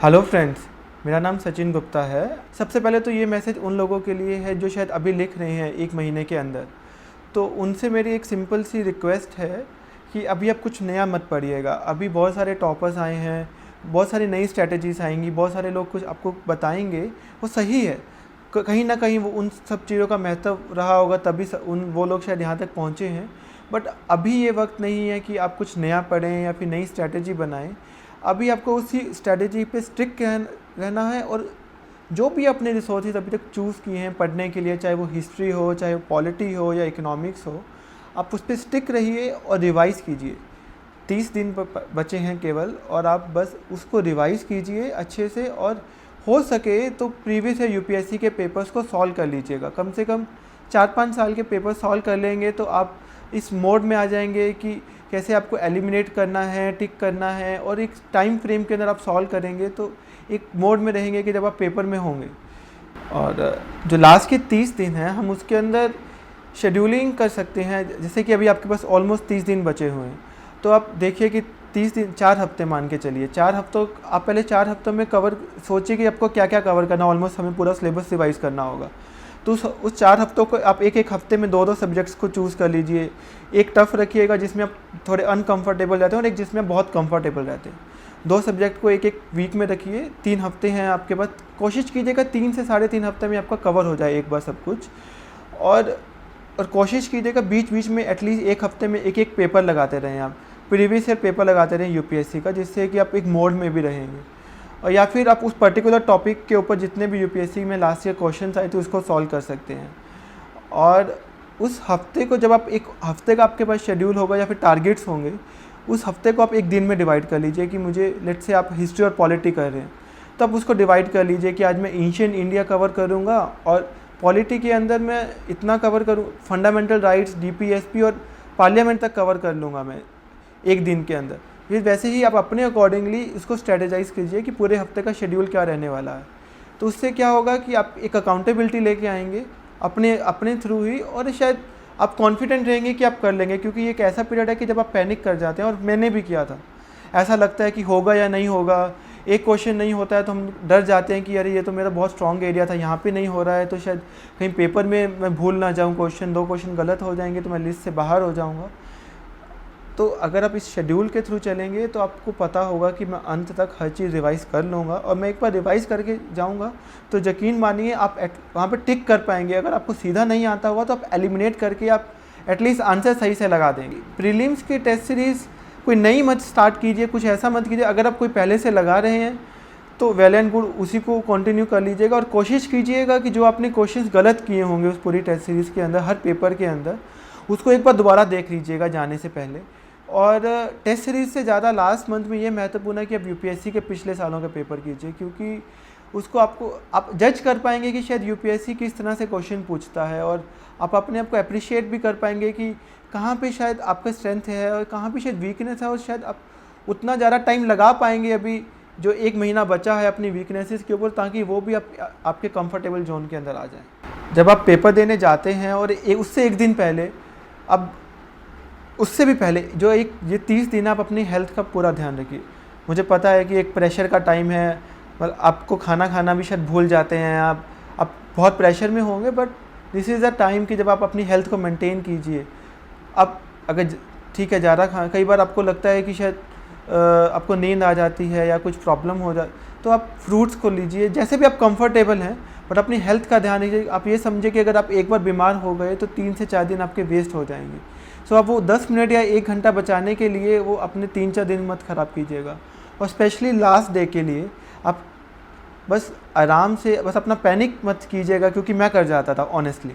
Hello friends, मेरा नाम सचिन गुप्ता है। सबसे पहले तो ये मैसेज उन लोगों के लिए है जो शायद अभी लिख रहे हैं 1 महीने के अंदर। तो उनसे मेरी एक सिंपल सी रिक्वेस्ट है कि अभी आप कुछ नया मत पढ़िएगा। अभी बहुत सारे टॉपर्स आए हैं, बहुत सारी नई स्ट्रैटेजीज आएंगी, बहुत सारे लोग कुछ आपको बताएंगे, वो सही है। कहीं ना कहीं वो उन सब चीज़ों का महत्व रहा होगा, तभी वो लोग शायद यहाँ तक पहुँचे हैं। बट अभी ये वक्त नहीं है कि आप कुछ नया पढ़ें या फिर नई स्ट्रैटेजी बनाएं। अभी आपको उसी स्ट्रैटेजी पे स्ट्रिक्ट रहना है, और जो भी अपने रिसोर्सेज अभी तक चूज़ किए हैं पढ़ने के लिए, चाहे वो हिस्ट्री हो, चाहे वो पॉलिटी हो या इकोनॉमिक्स हो, आप उस पर स्टिक रहिए और रिवाइज़ कीजिए। 30 दिन बचे हैं केवल, और आप बस उसको रिवाइज़ कीजिए अच्छे से। और हो सके तो प्रीवियस या यूपीएससी के पेपर्स को सॉल्व कर लीजिएगा। कम से कम 4-5 साल के पेपर सॉल्व कर लेंगे तो आप इस मोड में आ जाएंगे कि कैसे आपको एलिमिनेट करना है, टिक करना है, और एक टाइम फ्रेम के अंदर आप सॉल्व करेंगे तो एक मोड में रहेंगे कि जब आप पेपर में होंगे। और जो लास्ट के 30 दिन हैं हम उसके अंदर शेड्यूलिंग कर सकते हैं। जैसे कि अभी आपके पास ऑलमोस्ट 30 दिन बचे हुए हैं, तो आप देखिए कि 30 दिन 4 हफ्ते मान के चलिए। 4 हफ्तों आप पहले 4 हफ्तों में कवर सोचिए कि आपको क्या क्या कवर करना। ऑलमोस्ट हमें पूरा सिलेबस रिवाइज करना होगा, तो उस 4 हफ्तों को आप एक एक हफ्ते में 2-2 सब्जेक्ट्स को चूज़ कर लीजिए। एक टफ रखिएगा जिसमें आप थोड़े अनकंफर्टेबल रहते हैं, और एक जिसमें बहुत कंफर्टेबल रहते हैं। 2 सब्जेक्ट को एक एक वीक में रखिए। 3 हफ्ते हैं आपके पास, कोशिश कीजिएगा 3 से साढ़े 3 हफ्ते में आपका कवर हो जाए एक बार सब कुछ। और कोशिश कीजिएगा बीच बीच में एटलीस्ट एक हफ्ते में एक एक पेपर लगाते रहें। आप प्रीवियस ईयर पेपर लगाते रहें यूपीएससी का, जिससे कि आप एक मोड में भी रहेंगे। और या फिर आप उस पर्टिकुलर टॉपिक के ऊपर जितने भी यूपीएससी में लास्ट ईयर क्वेश्चन आए थे उसको सॉल्व कर सकते हैं। और उस हफ्ते को, जब आप एक हफ्ते का आपके पास शेड्यूल होगा या फिर टारगेट्स होंगे, उस हफ्ते को आप एक दिन में डिवाइड कर लीजिए। कि मुझे लेट्स से आप हिस्ट्री और पॉलिटी कर रहे हैं, तो आप उसको डिवाइड कर लीजिए कि आज मैं एंशिएंट इंडिया कवर करूँगा, और पॉलिटी के अंदर मैं इतना कवर करूँ, फंडामेंटल राइट्स, डीपीएसपी और पार्लियामेंट तक कवर कर लूँगा मैं एक दिन के अंदर। फिर वैसे ही आप अपने अकॉर्डिंगली इसको स्ट्रेटेजाइज कीजिए कि पूरे हफ्ते का शेड्यूल क्या रहने वाला है। तो उससे क्या होगा कि आप एक अकाउंटेबिलिटी लेके आएंगे अपने थ्रू ही, और शायद आप कॉन्फिडेंट रहेंगे कि आप कर लेंगे। क्योंकि ये एक ऐसा पीरियड है कि जब आप पैनिक कर जाते हैं, और मैंने भी किया था। ऐसा लगता है कि होगा या नहीं होगा, एक क्वेश्चन नहीं होता है तो हम डर जाते हैं कि अरे ये तो मेरा बहुत स्ट्रॉन्ग एरिया था, यहाँ पे नहीं हो रहा है तो शायद कहीं पेपर में मैं भूल ना जाऊँ, क्वेश्चन 2 क्वेश्चन गलत हो जाएंगे तो मैं लिस्ट से बाहर हो जाऊँगा। तो अगर आप इस शेड्यूल के थ्रू चलेंगे तो आपको पता होगा कि मैं अंत तक हर चीज़ रिवाइज़ कर लूँगा, और मैं एक बार रिवाइज़ करके जाऊँगा तो यकीन मानिए आप वहाँ पे टिक कर पाएंगे। अगर आपको सीधा नहीं आता होगा तो आप एलिमिनेट करके आप एटलीस्ट आंसर सही से लगा देंगे। प्रीलिम्स की टेस्ट सीरीज़ कोई नई मत स्टार्ट कीजिए, कुछ ऐसा मत कीजिए। अगर आप कोई पहले से लगा रहे हैं तो वेल एंड गुड, उसी को कंटिन्यू कर लीजिएगा। और कोशिश कीजिएगा कि जो आपने क्वेश्चंस गलत किए होंगे उस पूरी टेस्ट सीरीज़ के अंदर, हर पेपर के अंदर, उसको एक बार दोबारा देख लीजिएगा जाने से पहले। और टेस्ट सीरीज़ से ज़्यादा लास्ट मंथ में ये महत्वपूर्ण है कि आप यूपीएससी के पिछले सालों का पेपर कीजिए, क्योंकि उसको आप जज कर पाएंगे कि शायद यूपीएससी किस तरह से क्वेश्चन पूछता है, और आप अपने आप को अप्रिशिएट भी कर पाएंगे कि कहाँ पे शायद आपका स्ट्रेंथ है और कहाँ पे शायद वीकनेस है, और शायद आप उतना ज़्यादा टाइम लगा पाएंगे अभी जो 1 महीना बचा है अपनी वीकनेसेस के ऊपर, ताकि वो भी आपके कंफर्टेबल जोन के अंदर आ जाए। जब आप पेपर देने जाते हैं, और उससे एक दिन पहले, अब उससे भी पहले जो ये 30 दिन आप अपनी हेल्थ का पूरा ध्यान रखिए। मुझे पता है कि एक प्रेशर का टाइम है, मतलब आपको खाना खाना भी शायद भूल जाते हैं, आप बहुत प्रेशर में होंगे, but this is the time कि जब आप अपनी हेल्थ को मेंटेन कीजिए। आप अगर ठीक है ज़्यादा कई बार आपको लगता है कि शायद आपको नींद आ जाती है या कुछ प्रॉब्लम हो जाए, तो आप फ्रूट्स को लीजिए, जैसे भी आप कंफर्टेबल हैं, बट अपनी हेल्थ का ध्यान रखिए। आप ये समझिए कि अगर आप एक बार बीमार हो गए तो 3 से 4 दिन आपके वेस्ट हो जाएंगे। सो आप वो 10 मिनट या 1 घंटा बचाने के लिए वो अपने 3-4 दिन मत ख़राब कीजिएगा। और स्पेशली लास्ट डे के लिए आप बस आराम से, बस अपना पैनिक मत कीजिएगा, क्योंकि मैं कर जाता था ऑनेस्टली।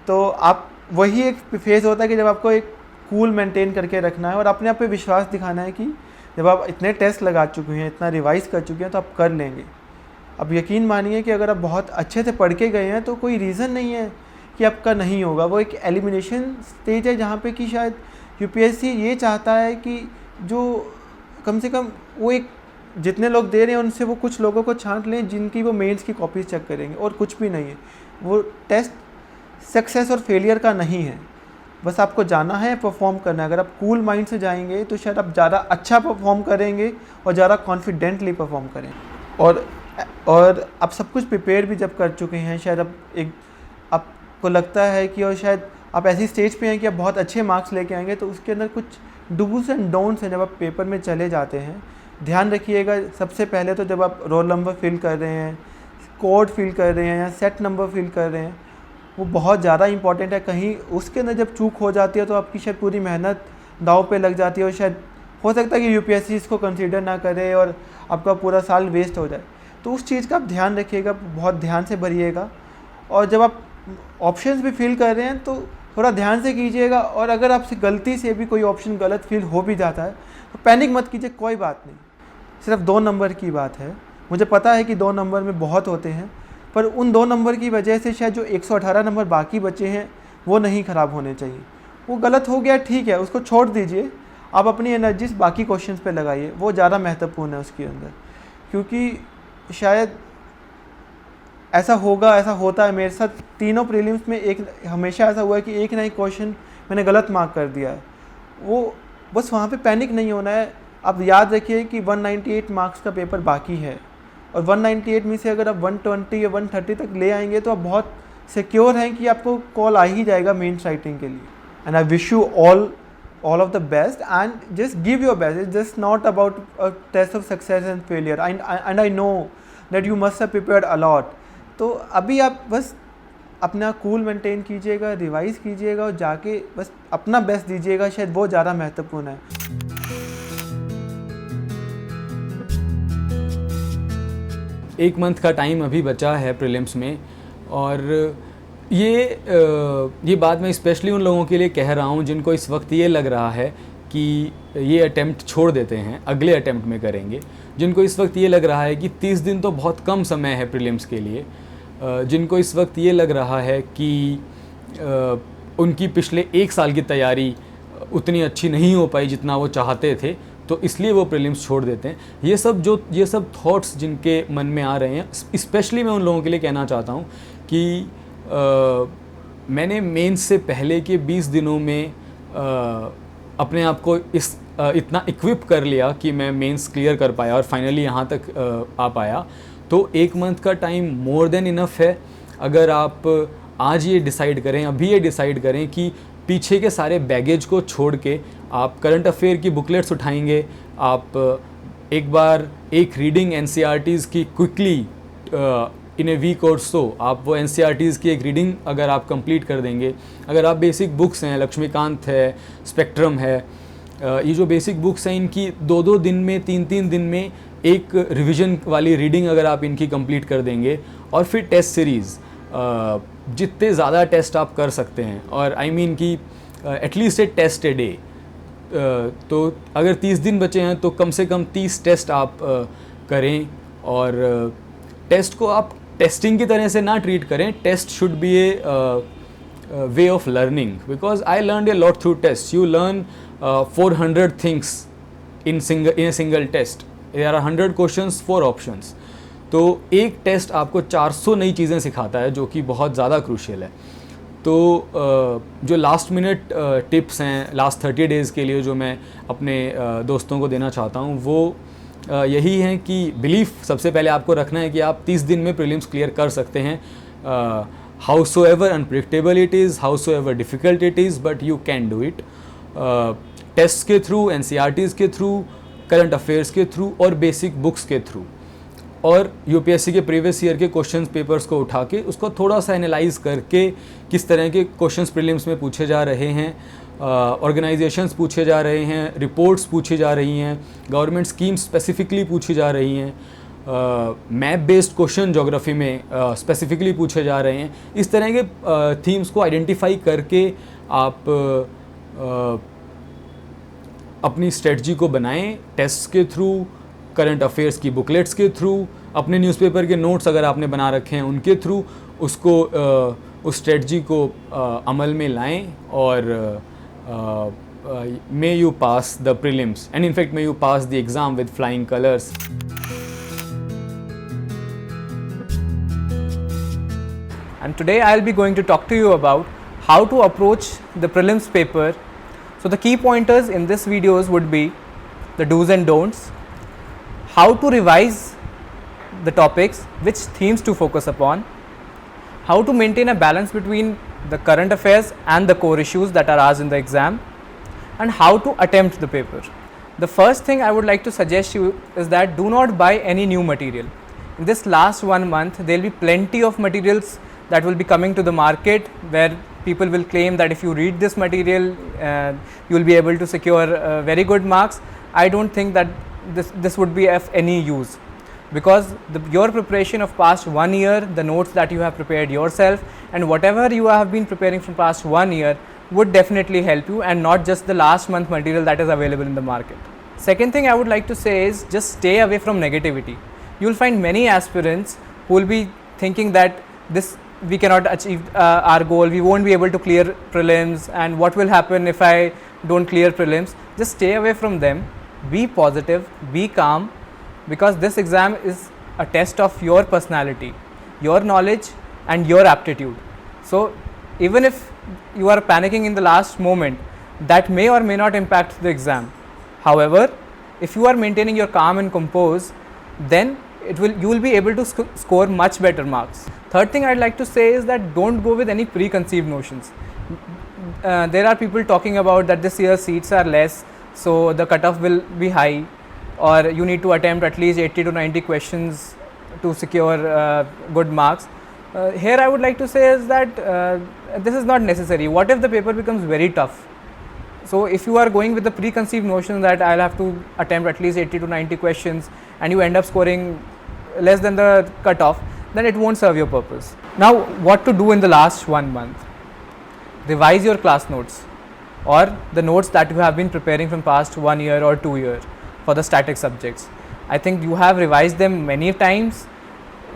तो आप वही एक फेज़ होता है कि जब आपको एक कूल मेंटेन करके रखना है और अपने आप पे विश्वास दिखाना है कि जब आप इतने टेस्ट लगा चुके हैं, इतना रिवाइज़ कर चुके हैं, तो आप कर लेंगे। अब यकीन मानिए कि अगर आप बहुत अच्छे से पढ़ के गए हैं तो कोई रीज़न नहीं है कि आपका नहीं होगा। वो एक एलिमिनेशन स्टेज है जहाँ पे कि शायद यूपीएससी ये चाहता है कि जो कम से कम वो एक जितने लोग दे रहे हैं उनसे वो कुछ लोगों को छांट लें जिनकी वो मेंस की कॉपीज चेक करेंगे, और कुछ भी नहीं है। वो टेस्ट सक्सेस और फेलियर का नहीं है, बस आपको जाना है, परफॉर्म करना है। अगर आप कूल माइंड से जाएंगे तो शायद आप ज़्यादा अच्छा परफॉर्म करेंगे और ज़्यादा कॉन्फिडेंटली परफॉर्म करें। और और आप सब कुछ प्रिपेयर भी जब कर चुके हैं, शायद अब एक आपको लगता है कि और शायद आप ऐसी स्टेज पे हैं कि आप बहुत अच्छे मार्क्स लेके आएंगे, तो उसके अंदर कुछ डूज एंड डोंट्स हैं जब आप पेपर में चले जाते हैं। ध्यान रखिएगा, सबसे पहले तो जब आप रोल नंबर फिल कर रहे हैं, कोड फिल कर रहे हैं या सेट नंबर फिल कर रहे हैं, वो बहुत ज़्यादा इंपॉर्टेंट है। कहीं उसके अंदर जब चूक हो जाती है तो आपकी शायद पूरी मेहनत दाव पे लग जाती है और शायद हो सकता है कि यूपीएससी इसको कंसीडर ना करे और आपका पूरा साल वेस्ट हो जाए। तो उस चीज़ का आप ध्यान रखिएगा, बहुत ध्यान से भरिएगा। और जब आप ऑप्शंस भी फिल कर रहे हैं तो थोड़ा ध्यान से कीजिएगा, और अगर आपसे गलती से भी कोई ऑप्शन गलत फिल हो भी जाता है तो पैनिक मत कीजिए, कोई बात नहीं, सिर्फ 2 नंबर की बात है। मुझे पता है कि 2 नंबर में बहुत होते हैं, पर उन 2 नंबर की वजह से शायद जो 118 नंबर बाकी बचे हैं वो नहीं ख़राब होने चाहिए। वो गलत हो गया, ठीक है, उसको छोड़ दीजिए, आप अपनी एनर्जीज बाकी क्वेश्चंस पे लगाइए, वो ज़्यादा महत्वपूर्ण है उसके अंदर। क्योंकि शायद ऐसा होगा, ऐसा होता है मेरे साथ, तीनों प्रीलिम्स में एक हमेशा ऐसा हुआ है कि एक ना एक क्वेश्चन मैंने गलत मार्क कर दिया है। वो बस वहाँ पे पैनिक नहीं होना है। आप याद रखिए कि 198 मार्क्स का पेपर बाकी है, और 198 में से अगर आप 120 या 130 तक ले आएंगे तो आप बहुत सिक्योर हैं कि आपको कॉल आ ही जाएगा मेंस राइटिंग के लिए। And I wish you all of the best, and just give your best. It's just not about a test of success and failure. And I know that you must have prepared a lot. तो अभी आप बस अपना cool maintain कीजिएगा, revise कीजिएगा और जाके बस अपना बेस्ट दीजिएगा, शायद वो ज़्यादा महत्वपूर्ण है। एक मंथ का टाइम अभी बचा है प्रीलिम्स में, और ये बात मैं स्पेशली उन लोगों के लिए कह रहा हूँ जिनको इस वक्त ये लग रहा है कि ये अटेम्प्ट छोड़ देते हैं, अगले अटेम्प्ट में करेंगे। जिनको इस वक्त ये लग रहा है कि 30 दिन तो बहुत कम समय है प्रीलिम्स के लिए। जिनको इस वक्त ये लग रहा है कि उनकी पिछले 1 साल की तैयारी उतनी अच्छी नहीं हो पाई जितना वो चाहते थे, तो इसलिए वो प्रीलिम्स छोड़ देते हैं। ये सब थॉट्स जिनके मन में आ रहे हैं, स्पेशली मैं उन लोगों के लिए कहना चाहता हूँ कि मैंने मेंस से पहले के 20 दिनों में अपने आप को इतना इक्विप कर लिया कि मैं मेंस क्लियर कर पाया और फाइनली यहाँ तक आ पाया। तो 1 मंथ का टाइम मोर देन इनफ है। अगर आप आज ये डिसाइड करें, अभी ये डिसाइड करें कि पीछे के सारे बैगेज को छोड़ के आप करंट अफेयर की बुकलेट्स उठाएंगे, आप एक बार एक रीडिंग एनसीईआरटीज़ की क्विकली इन ए वीक और सो, आप वो एनसीईआरटीज़ की एक रीडिंग अगर आप कंप्लीट कर देंगे, अगर आप बेसिक बुक्स हैं, लक्ष्मीकांत है, स्पेक्ट्रम है, ये जो बेसिक बुक्स हैं इनकी 2-2 दिन में, 3-3 दिन में एक रिवीजन वाली रीडिंग अगर आप इनकी कंप्लीट कर देंगे, और फिर टेस्ट सीरीज़ जितने ज़्यादा टेस्ट आप कर सकते हैं, और आई मीन कि at least a test a day, तो अगर 30 दिन बचे हैं तो कम से कम 30 टेस्ट आप करें। और टेस्ट को आप टेस्टिंग की तरह से ना ट्रीट करें। Test should be a way of learning, because I learn a lot through test. You learn 400 things in a single test. There are 100 questions, 4 options. तो एक टेस्ट आपको 400 नई चीज़ें सिखाता है, जो कि बहुत ज़्यादा क्रूशियल है। तो जो लास्ट मिनट टिप्स हैं लास्ट 30 डेज़ के लिए जो मैं अपने दोस्तों को देना चाहता हूँ, वो यही है कि बिलीफ सबसे पहले आपको रखना है कि आप 30 दिन में प्रीलिम्स क्लियर कर सकते हैं। Howsoever unpredictable it is, howsoever difficult it is, but you can do it. Test के थ्रू, एनसीईआरटीज़ के थ्रू, करंट अफेयर्स के थ्रू और बेसिक बुक्स के थ्रू, और यूपीएससी के प्रीवियस ईयर के क्वेश्चन पेपर्स को उठा के उसको थोड़ा सा एनालाइज करके किस तरह के क्वेश्चंस प्रीलिम्स में पूछे जा रहे हैं, ऑर्गेनाइजेशंस पूछे जा रहे हैं, रिपोर्ट्स पूछी जा रही हैं, गवर्नमेंट स्कीम्स स्पेसिफिकली पूछी जा रही हैं, मैप बेस्ड क्वेश्चन ज्योग्राफी में स्पेसिफिकली पूछे जा रहे हैं। इस तरह के थीम्स को आइडेंटिफाई करके आप अपनी स्ट्रेटजी को बनाएं, टेस्ट के थ्रू, करंट अफेयर्स की बुकलेट्स के थ्रू, अपने न्यूज़पेपर के नोट्स अगर आपने बना रखे हैं उनके थ्रू उसको उस स्ट्रेटजी को अमल में लाएं, और may you pass the prelims, and in fact may you pass the exam with flying colors. And today I'll be going to talk to you about how to approach the prelims paper. So the key pointers in this videos would be the do's and don'ts, how to revise the topics, which themes to focus upon, how to maintain a balance between the current affairs and the core issues that are asked in the exam, and how to attempt the paper. The first thing I would like to suggest you is that do not buy any new material. In this last 1 month, there will be plenty of materials that will be coming to the market where people will claim that if you read this material, you will be able to secure very good marks. I don't think that this would be of any use, because your preparation of past 1 year, the notes that you have prepared yourself, and whatever you have been preparing from past 1 year would definitely help you, and not just the last month material that is available in the market. Second thing I would like to say is just stay away from negativity. You will find many aspirants who will be thinking that we cannot achieve our goal, we won't be able to clear prelims, and what will happen if I don't clear prelims. Just stay away from them, be positive, be calm, because this exam is a test of your personality, your knowledge and your aptitude. So even if you are panicking in the last moment, that may or may not impact the exam. However, if you are maintaining your calm and compose, then you will be able to score much better marks. Third thing I'd like to say is that don't go with any preconceived notions. There are people talking about that this year's seats are less, so the cutoff will be high, or you need to attempt at least 80 to 90 questions to secure good marks. Here I would like to say is that this is not necessary. What if the paper becomes very tough? So if you are going with the preconceived notion that I'll have to attempt at least 80 to 90 questions and you end up scoring less than the cutoff, then it won't serve your purpose. Now, what to do in the last 1 month? Revise your class notes or the notes that you have been preparing from past 1 year or 2 years for the static subjects. I think you have revised them many times.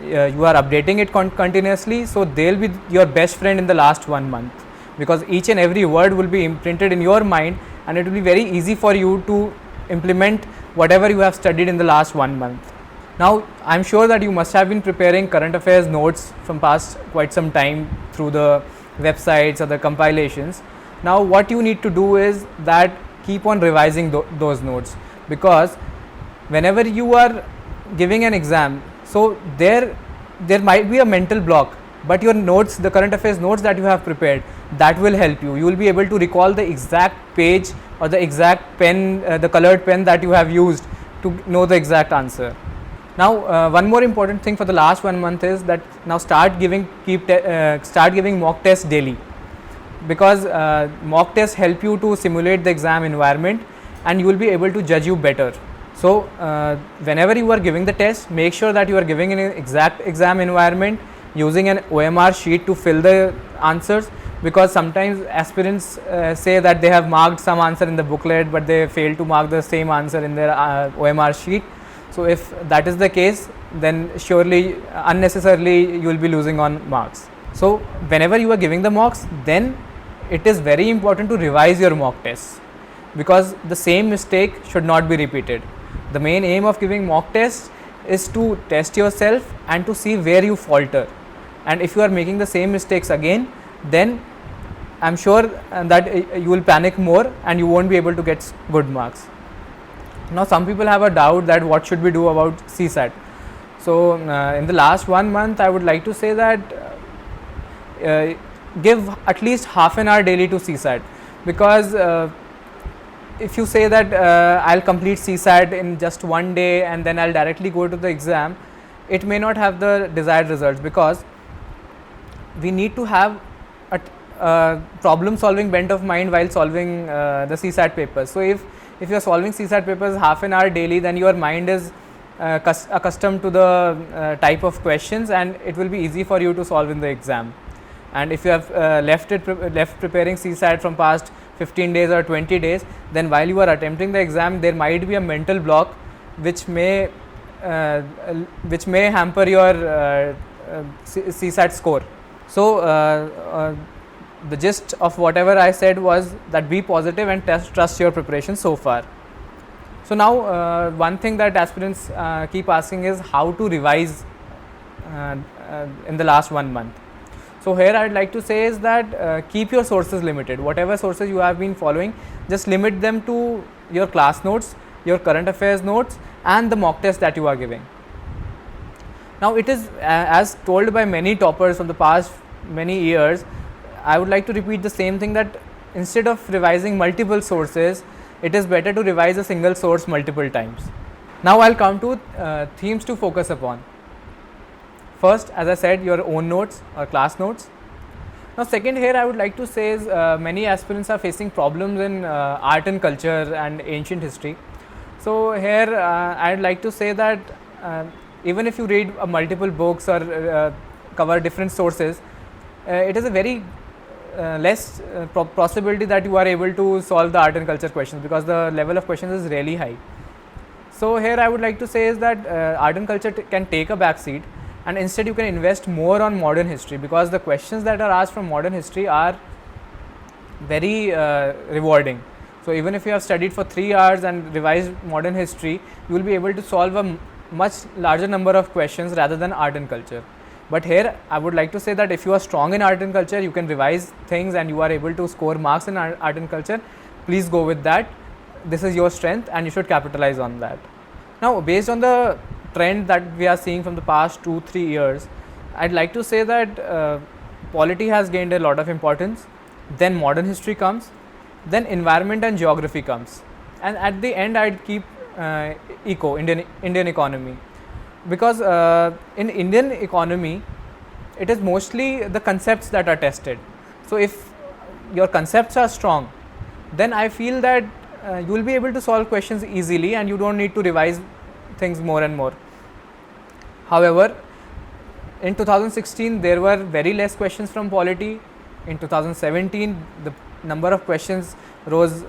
You are updating it continuously, so they'll be your best friend in the last 1 month, because each and every word will be imprinted in your mind, and it will be very easy for you to implement whatever you have studied in the last 1 month. Now, I'm sure that you must have been preparing current affairs notes from past quite some time through the websites or the compilations. Now, what you need to do is that keep on revising those notes, because whenever you are giving an exam, so there might be a mental block, but your notes, the current affairs notes that you have prepared, that will help you. You will be able to recall the exact page or the exact pen, the colored pen that you have used to know the exact answer. Now, one more important thing for the last 1 month is that now start giving mock tests daily, because mock tests help you to simulate the exam environment and you will be able to judge you better. So, whenever you are giving the test, make sure that you are giving an exact exam environment using an OMR sheet to fill the answers, because sometimes aspirants say that they have marked some answer in the booklet but they fail to mark the same answer in their OMR sheet. So if that is the case, then surely unnecessarily you will be losing on marks. So whenever you are giving the mocks, then it is very important to revise your mock tests, because the same mistake should not be repeated. The main aim of giving mock tests is to test yourself and to see where you falter, and if you are making the same mistakes again, then I'm sure that you will panic more and you won't be able to get good marks. Now, some people have a doubt that what should we do about CSAT. So in the last 1 month, I would like to say that give at least half an hour daily to CSAT, because if you say that I'll complete CSAT in just 1 day and then I'll directly go to the exam, it may not have the desired results, because we need to have a problem solving bent of mind while solving the CSAT papers. So if you are solving CSAT papers half an hour daily, then your mind is accustomed to the type of questions and it will be easy for you to solve in the exam. And if you have left preparing CSAT from past 15 days or 20 days, then while you are attempting the exam, there might be a mental block which may hamper your CSAT score. So the gist of whatever I said was that be positive and trust your preparation so far. So now one thing that aspirants keep asking is how to revise in the last 1 month. So here I would like to say is that keep your sources limited. Whatever sources you have been following, just limit them to your class notes, your current affairs notes and the mock test that you are giving. Now it is as told by many toppers from the past many years. I would like to repeat the same thing, that instead of revising multiple sources, it is better to revise a single source multiple times. Now I'll come to themes to focus upon. First, as I said, your own notes or class notes. Now second, here I would like to say is many aspirants are facing problems in art and culture and ancient history. So here I'd like to say that even if you read multiple books or cover different sources, it is a very less possibility that you are able to solve the art and culture questions, because the level of questions is really high. So here I would like to say is that art and culture can take a back seat, and instead you can invest more on modern history, because the questions that are asked from modern history are very rewarding. So even if you have studied for 3 hours and revised modern history, you will be able to solve a much larger number of questions rather than art and culture. But here I would like to say that if you are strong in art and culture, you can revise things and you are able to score marks in art and culture, please go with that. This is your strength and you should capitalize on that. Now based on the trend that we are seeing from the past 2-3 years, I'd like to say that polity has gained a lot of importance, then modern history comes, then environment and geography comes, and at the end I'd keep Indian economy, because in Indian economy it is mostly the concepts that are tested. So if your concepts are strong, then I feel that you will be able to solve questions easily and you don't need to revise things more and more. However, in 2016 there were very less questions from polity. In 2017 the number of questions rose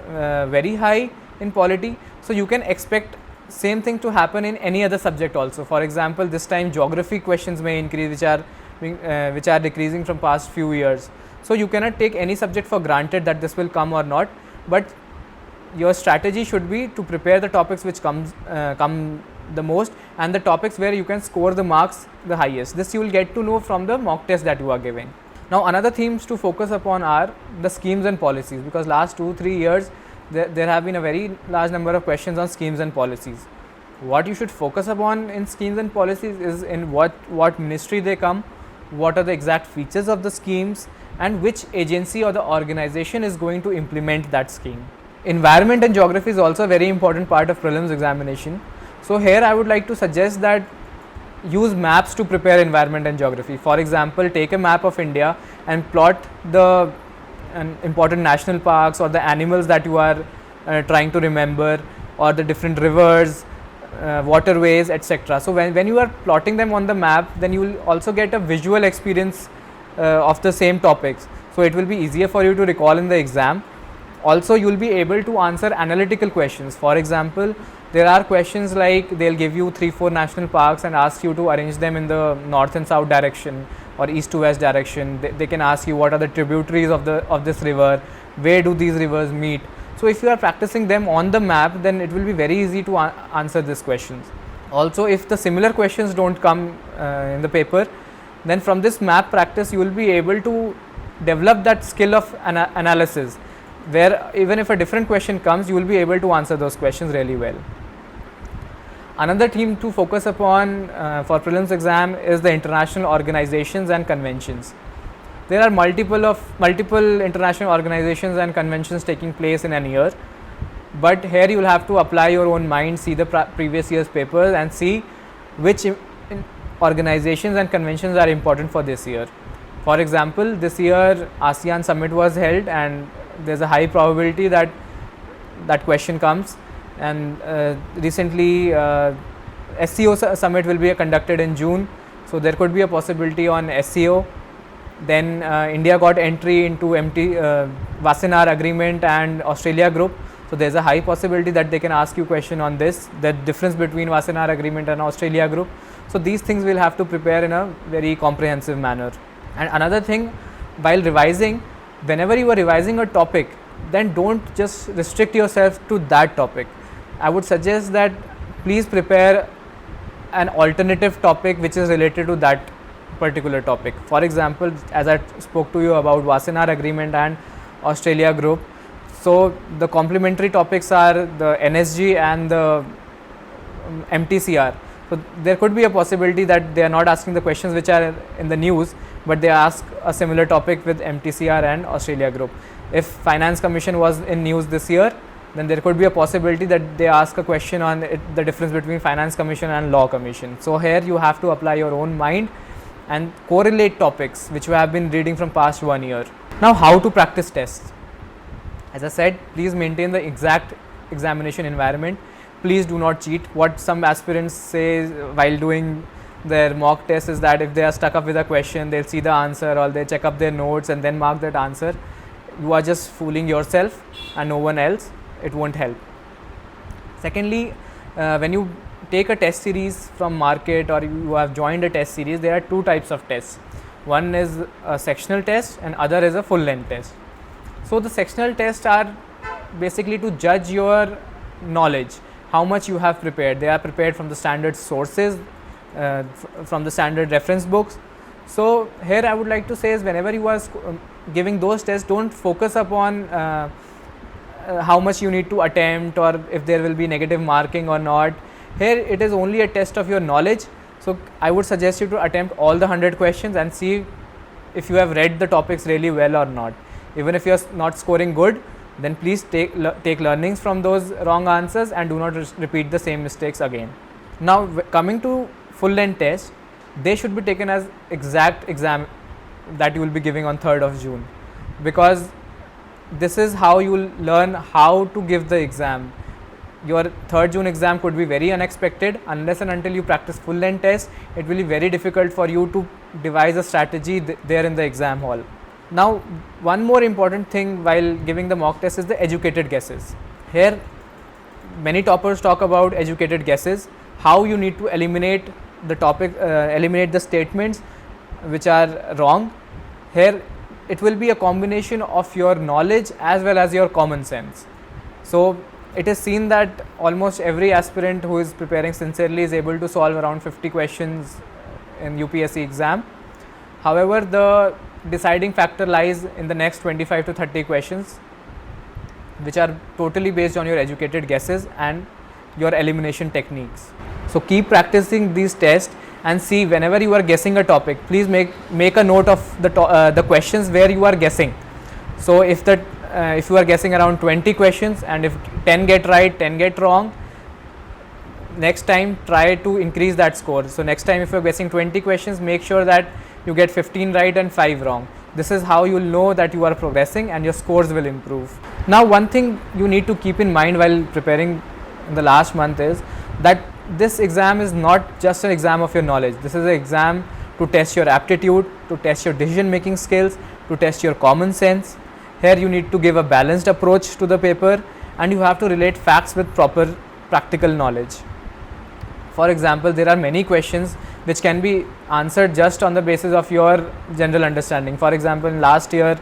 very high in polity. So you can expect same thing to happen in any other subject also. For example, this time geography questions may increase, which are decreasing from past few years. So you cannot take any subject for granted that this will come or not, but your strategy should be to prepare the topics which come the most and the topics where you can score the marks the highest. This you will get to know from the mock test that you are giving. Now another themes to focus upon are the schemes and policies, because last 2-3 years there have been a very large number of questions on schemes and policies. What you should focus upon in schemes and policies is in what ministry they come, what are the exact features of the schemes, and which agency or the organization is going to implement that scheme. Environment and geography is also a very important part of prelims examination. So here I would like to suggest that use maps to prepare environment and geography. For example, take a map of India and plot the important national parks or the animals that you are trying to remember, or the different rivers, waterways, etc. So when you are plotting them on the map, then you will also get a visual experience of the same topics. So it will be easier for you to recall in the exam. Also you will be able to answer analytical questions. For example, there are questions like they'll give you 3-4 national parks and ask you to arrange them in the north and south direction or east to west direction. They can ask you what are the tributaries of this river, where do these rivers meet. So if you are practicing them on the map, then it will be very easy to answer these questions. Also, if the similar questions don't come in the paper, then from this map practice you will be able to develop that skill of analysis, where even if a different question comes, you will be able to answer those questions really well. Another theme to focus upon for prelims exam is the international organizations and conventions. There are multiple international organizations and conventions taking place in a year, but here you will have to apply your own mind, see the previous year's papers and see which organizations and conventions are important for this year. For example, this year ASEAN summit was held and there's a high probability that that question comes, and recently SCO summit will be conducted in June, so there could be a possibility on SCO. Then India got entry into Wassenaar agreement and Australia group, so there's a high possibility that they can ask you question on this, the difference between Wassenaar agreement and Australia group. So these things we'll have to prepare in a very comprehensive manner. And another thing, while revising, whenever you are revising a topic, then don't just restrict yourself to that topic. I would suggest that please prepare an alternative topic which is related to that particular topic. For example, as I spoke to you about Wassenaar agreement and Australia group, so the complementary topics are the NSG and the MTCR. So there could be a possibility that they are not asking the questions which are in the news, but they ask a similar topic with MTCR and Australia Group. If Finance Commission was in news this year, then there could be a possibility that they ask a question on the difference between Finance Commission and Law Commission. So here you have to apply your own mind and correlate topics which you have been reading from past 1 year. Now, how to practice tests? As I said, please maintain the exact examination environment. Please do not cheat. What some aspirants say while doing their mock test is that if they are stuck up with a question, they'll see the answer or they check up their notes and then mark that answer. You are just fooling yourself and no one else. It won't help. Secondly, when you take a test series from market or you have joined a test series, there are two types of tests. One is a sectional test and other is a full length test. So the sectional tests are basically to judge your knowledge, how much you have prepared. They are prepared from the standard sources, from the standard reference books. So here I would like to say is whenever you are giving those tests, don't focus upon how much you need to attempt or if there will be negative marking or not. Here it is only a test of your knowledge. So I would suggest you to attempt all the 100 questions and see if you have read the topics really well or not. Even if you are not scoring good, then please take learnings from those wrong answers and do not repeat the same mistakes again. Now coming to full length test, they should be taken as exact exam that you will be giving on 3rd of June, because this is how you will learn how to give the exam. Your 3rd June exam could be very unexpected. Unless and until you practice full length test, it will be very difficult for you to devise a strategy there in the exam hall. Now one more important thing while giving the mock test is the educated guesses. Here many toppers talk about educated guesses, how you need to eliminate the topic, eliminate the statements which are wrong. Here it will be a combination of your knowledge as well as your common sense. So it is seen that almost every aspirant who is preparing sincerely is able to solve around 50 questions in UPSC exam. However, the deciding factor lies in the next 25 to 30 questions, which are totally based on your educated guesses and your elimination techniques. So keep practicing these tests and see whenever you are guessing a topic, please make a note of the questions where you are guessing. So if you are guessing around 20 questions and if 10 get right, 10 get wrong, next time try to increase that score. So next time if you are guessing 20 questions, make sure that you get 15 right and 5 wrong. This is how you will know that you are progressing and your scores will improve. Now one thing you need to keep in mind while preparing in the last month is that this exam is not just an exam of your knowledge. This is an exam to test your aptitude, to test your decision making skills, to test your common sense. Here you need to give a balanced approach to the paper and you have to relate facts with proper practical knowledge. For example, there are many questions which can be answered just on the basis of your general understanding. For example, last year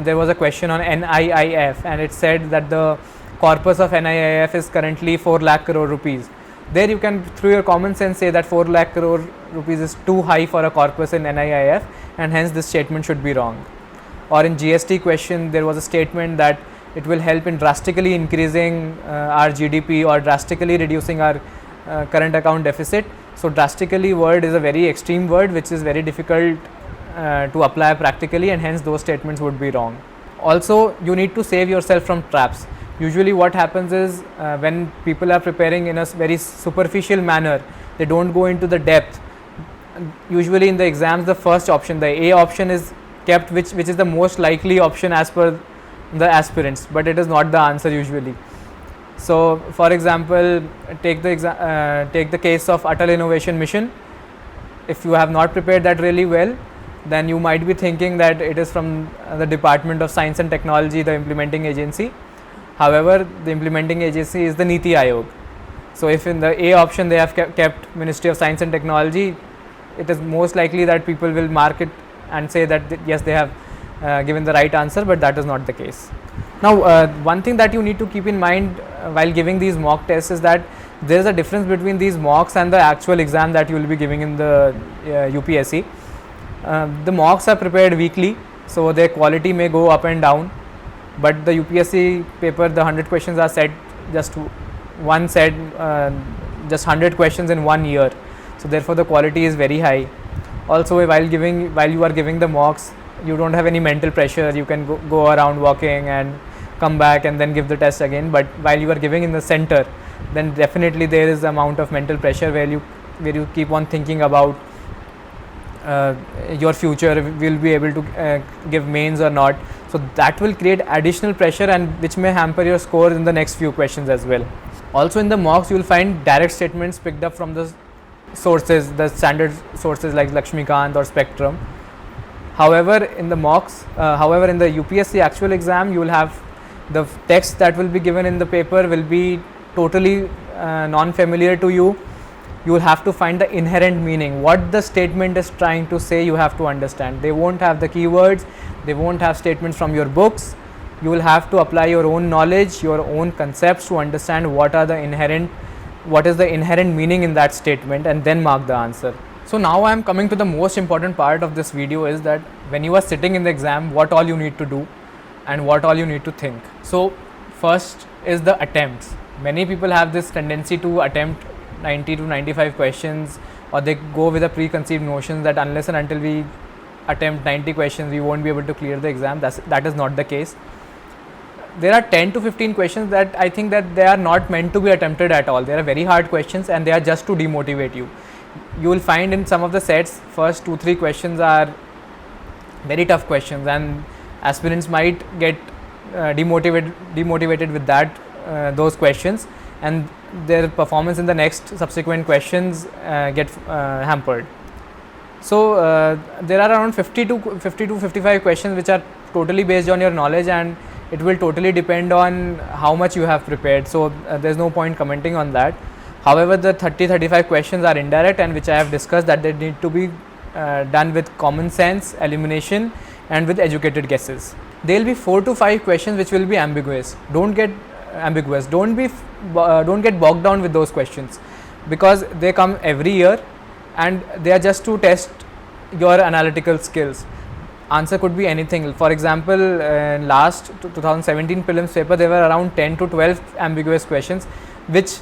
there was a question on NIIF and it said that the corpus of NIIF is currently 4 lakh crore rupees. There you can through your common sense say that 4 lakh crore rupees is too high for a corpus in NIIF and hence this statement should be wrong. Or in GST question there was a statement that it will help in drastically increasing our GDP or drastically reducing our current account deficit. So drastically word is a very extreme word which is very difficult to apply practically and hence those statements would be wrong. Also you need to save yourself from traps. Usually what happens is when people are preparing in a very superficial manner, they don't go into the depth. Usually in the exams the first option, the A option is kept which is the most likely option as per the aspirants, but it is not the answer usually. So for example, take the case of Atal Innovation Mission. If you have not prepared that really well, then you might be thinking that it is from the Department of Science and Technology, the implementing agency. However, the implementing agency is the Niti Aayog. So if in the A option they have kept Ministry of Science and Technology, it is most likely that people will mark it and say that yes, they have given the right answer, but that is not the case. Now one thing that you need to keep in mind while giving these mock tests is that there is a difference between these mocks and the actual exam that you will be giving in the UPSC. The mocks are prepared weekly, so their quality may go up and down, but the UPSC paper, the 100 questions are set, just one set just 100 questions in 1 year. So therefore the quality is very high. Also while you are giving the mocks, you don't have any mental pressure. You can go around walking and come back and then give the test again. But while you are giving in the center, then definitely there is amount of mental pressure where you keep on thinking about your future, will be able to give mains or not. So that will create additional pressure, and which may hamper your score in the next few questions as well. Also in the mocks you will find direct statements picked up from the sources, the standard sources like Lakshmikant or Spectrum. However in the mocks, however in the UPSC actual exam, you will have the text that will be given in the paper will be totally non-familiar to you. You will have to find the inherent meaning, what the statement is trying to say. You have to understand. They won't have the keywords, they won't have statements from your books. You will have to apply your own knowledge, your own concepts to understand what is the inherent meaning in that statement, and then mark the answer. So now I am coming to the most important part of this video, is that when you are sitting in the exam, what all you need to do and what all you need to think. So first is the attempts. Many people have this tendency to attempt 90 to 95 questions, or they go with a preconceived notion that unless and until we attempt 90 questions we won't be able to clear the exam. That is not the case. There are 10 to 15 questions that I think that they are not meant to be attempted at all. They are very hard questions and they are just to demotivate you. You will find in some of the sets, first 2-3 questions are very tough questions, and aspirants might get demotivated with those questions, and their performance in the next subsequent questions get hampered. So there are around 50 to 55 questions which are totally based on your knowledge, and it will totally depend on how much you have prepared. So there is no point commenting on that. However, the 30-35 questions are indirect, and which I have discussed that they need to be done with common sense, elimination, and with educated guesses. There will be 4 to 5 questions which will be ambiguous. Don't get bogged down with those questions, because they come every year and they are just to test your analytical skills. Answer could be anything. For example, in last 2017 prelims paper, there were around 10 to 12 ambiguous questions which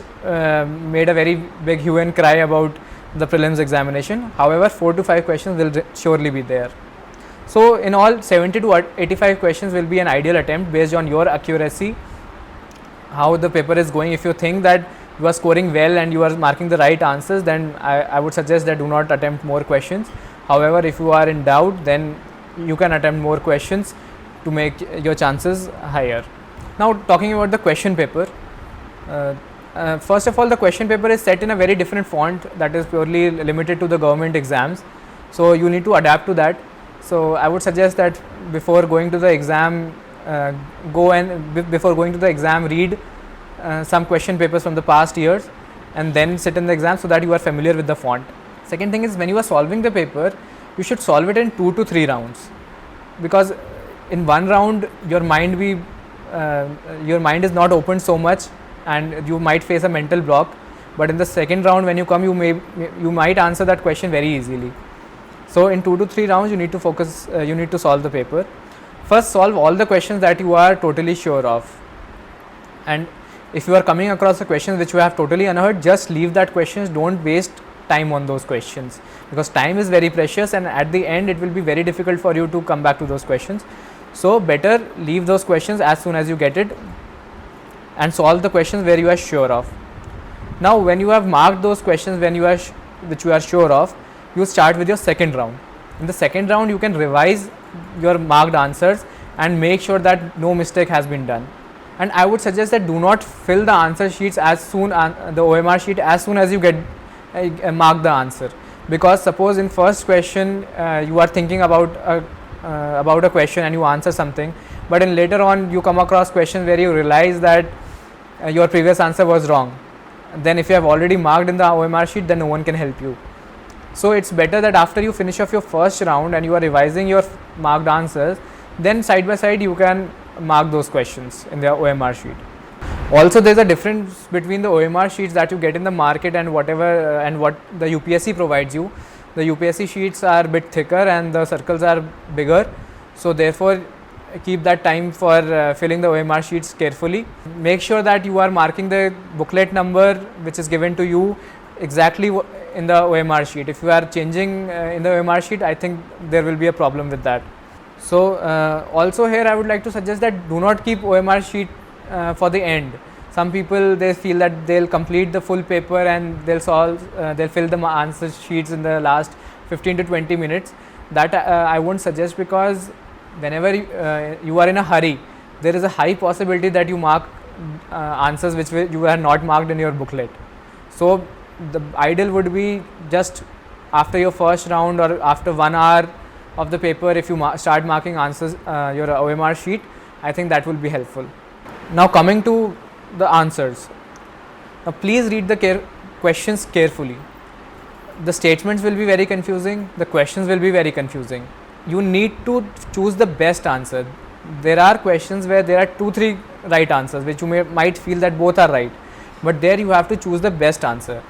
made a very big hue and cry about the prelims examination. However, 4 to 5 questions will surely be there. So in all, 70 to 85 questions will be an ideal attempt based on your accuracy, how the paper is going. If you think that you are scoring well and you are marking the right answers, then I would suggest that do not attempt more questions. However, if you are in doubt, then you can attempt more questions to make your chances higher. Now talking about the question paper, first of all, the question paper is set in a very different font that is purely limited to the government exams, so you need to adapt to that. So I would suggest that before going to the exam, read some question papers from the past years and then sit in the exam, so that you are familiar with the font. Second thing is, when you are solving the paper, you should solve it in 2 to 3 rounds, because in one round your mind is not open so much and you might face a mental block, but in the second round when you come, you might answer that question very easily. So in 2 to 3 rounds you need to focus, you need to solve the paper. First, solve all the questions that you are totally sure of, and if you are coming across a question which you have totally unheard, just leave that questions. Don't waste time on those questions, because time is very precious and at the end it will be very difficult for you to come back to those questions. So better leave those questions as soon as you get it and solve the questions where you are sure of. Now when you have marked those questions which you are sure of, you start with your second round. In the second round you can revise your marked answers and make sure that no mistake has been done. And I would suggest that do not fill the answer sheets the OMR sheet as soon as you get mark the answer, because suppose in first question you are thinking about a question and you answer something, but in later on you come across questions where you realize that your previous answer was wrong. Then if you have already marked in the OMR sheet, then no one can help you. So it's better that after you finish off your first round and you are revising your marked answers, then side by side you can mark those questions in the OMR sheet. Also, there is a difference between the OMR sheets that you get in the market and what the UPSC provides you. The UPSC sheets are a bit thicker and the circles are bigger, so therefore keep that time for filling the OMR sheets carefully. Make sure that you are marking the booklet number which is given to you exactly in the OMR sheet. If you are changing in the OMR sheet, I think there will be a problem with that. So also here I would like to suggest that do not keep OMR sheet for the end. Some people, they feel that they'll complete the full paper and they'll fill the answer sheets in the last 15 to 20 minutes. That I won't suggest, because whenever you are in a hurry, there is a high possibility that you mark answers which you are not marked in your booklet. So the ideal would be just after your first round or after 1 hour of the paper, if you start marking answers your OMR sheet, I think that will be helpful. Now coming to the answers. Now please read the questions carefully. The statements will be very confusing, the questions will be very confusing. You need to choose the best answer. There are questions where there are 2-3 right answers which you might feel that both are right, but there you have to choose the best answer.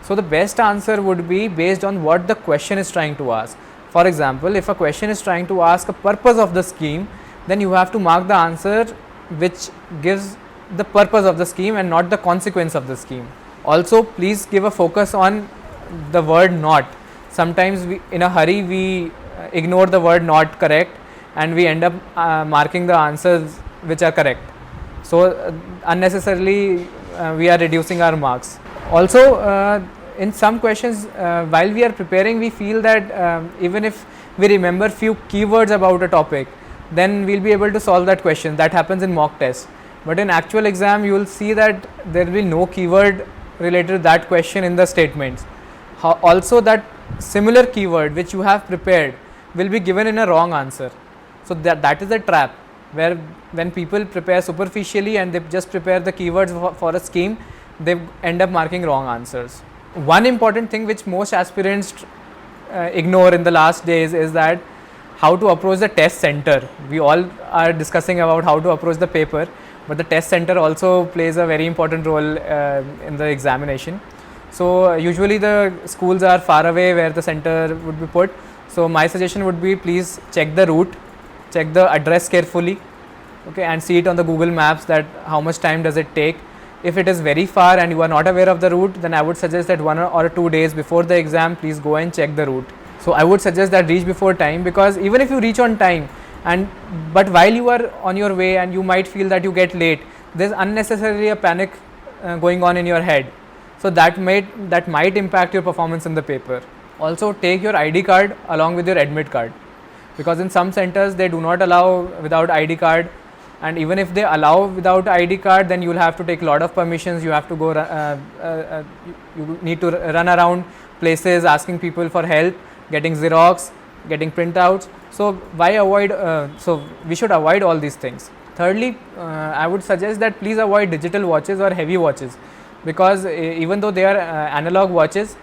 So the best answer would be based on what the question is trying to ask. For example, if a question is trying to ask a purpose of the scheme, then you have to mark the answer which gives the purpose of the scheme and not the consequence of the scheme. Also, please give a focus on the word not. Sometimes in a hurry we ignore the word not correct and we end up marking the answers which are correct. So unnecessarily we are reducing our marks. Also in some questions while we are preparing, we feel that even if we remember few keywords about a topic, then we'll be able to solve that question. That happens in mock test. But in actual exam you will see that there will be no keyword related to that question in the statements. Also that similar keyword which you have prepared will be given in a wrong answer. So that is a trap, where when people prepare superficially and they just prepare the keywords for a scheme, they end up marking wrong answers. One important thing which most aspirants ignore in the last days is that how to approach the test center. We all are discussing about how to approach the paper, but the test center also plays a very important role in the examination. So usually the schools are far away where the center would be put. So my suggestion would be, please check the route, check the address carefully, okay, and see it on the Google Maps that how much time does it take. If it is very far and you are not aware of the route, then I would suggest that 1 or 2 days before the exam, please go and check the route. So I would suggest that reach before time, because even if you reach on time but while you are on your way and you might feel that you get late, there's unnecessarily a panic going on in your head. So that might impact your performance in the paper. Also take your ID card along with your admit card, because in some centers they do not allow without ID card, and even if they allow without ID card, then you will have to take a lot of permissions. You have to go you need to run around places asking people for help, getting Xerox, getting printouts. So we should avoid all these things. Thirdly, I would suggest that please avoid digital watches or heavy watches, because even though they are analog watches,